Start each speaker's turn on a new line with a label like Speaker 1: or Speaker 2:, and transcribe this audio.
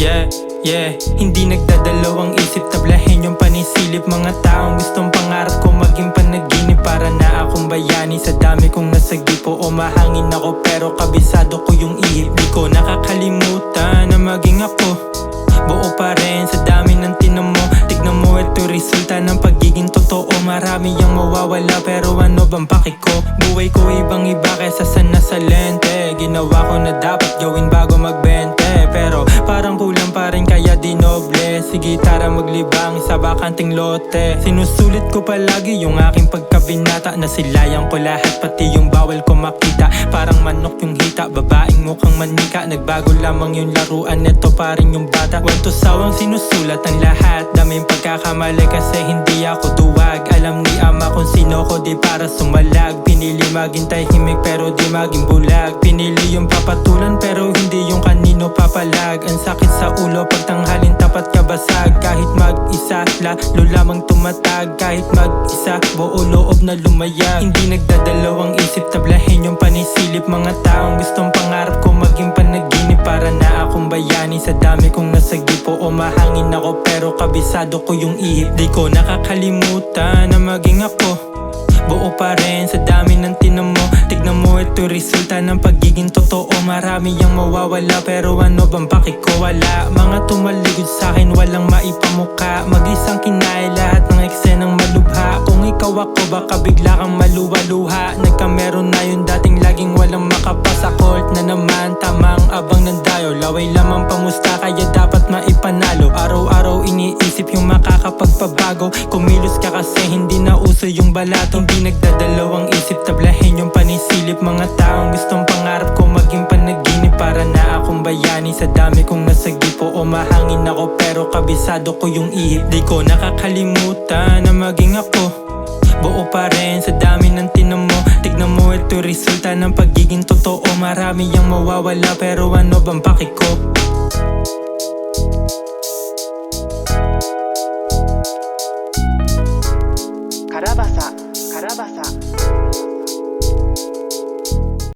Speaker 1: Yeah, hindi nagdadalawang isip, tablahin yung panisilip. Mga taong gustong pangarap ko maging panaginip. Para na akong bayani sa dami kong nasagipo. O mahangin ako pero kabisado ko yung ihip. Di ko nakakalimutan na maging ako. Buo pa rin sa dami ng tinan mo. Tignan mo, ito resulta ng pagiging totoo. Marami ang mawawala pero ano bang paki ko? Buhay ko ibang iba kesa sa nasa lente. Ginawa ko na dapat gawin bago magbente, pero parang kulang pa rin kaya dinoble. Sige tara maglibang sa bakanting lote. Sinusulit ko palagi yung aking pagkabinata. Nasilayan ko lahat pati yung bawal ko makita. Parang manok yung hita, babaeng mukhang manika. Nagbago lamang yung laruan, neto pa rin yung bata. Walto sawang sinusulat ang lahat. Daming pagkakamali kasi hindi ako duwag. Alam ni ama kung sino ko, di para sumalag. Pinili maging tahimik pero di maging bulag. Pinili yung papatulan pero hindi yung kanino papalag. Ang sakit sa ulo pag tanghalin tapat ka basag. Kahit mag-isa, lalo lamang tumatag. Kahit mag-isa, buo loob na lumayag. Hindi nagdadalawang isip, tablahin yung panisilip. Mga taong gustong pangarap ko maging panaginip. Para na akong bayani sa dami kong nasagipo. O mahangin ako pero kabisado ko yung ihip. Di ko nakakalimutan na maging ako. Buo pa rin sa dami ng tinan mo. Tignan mo, ito resulta ng pagiging totoo. Marami ang mawawala pero ano bang paki ko? Wala, mga tumaligod sa'kin walang maipamuka. Mag-isang kinaya lahat ng eksenang malubha. Kung ikaw ako baka bigla kang maluwa-luha. Nagkameron na yung dating laging walang makapasa. Court na naman, tamang abang ng dayo. Laway lamang pamusta kaya dapat maipanalo. Araw-araw iniisip yung makakapagpabago. Kumilos ka kasi hindi na uso yung balato. Hindi nagdadalawang isip, tablahin yung panisilip. Mga taong gustong pangarap ko maging panaginip. Para na akong bayani sa dami kong nasagipo. O mahangin ako pero kabisado ko yung ihip. Di ko nakakalimutan na maging ako. Buo pa rin sa dami ng tinan mo. Tignan mo, ito resulta ng pagiging totoo. Marami ang mawawala pero ano bang paki ko?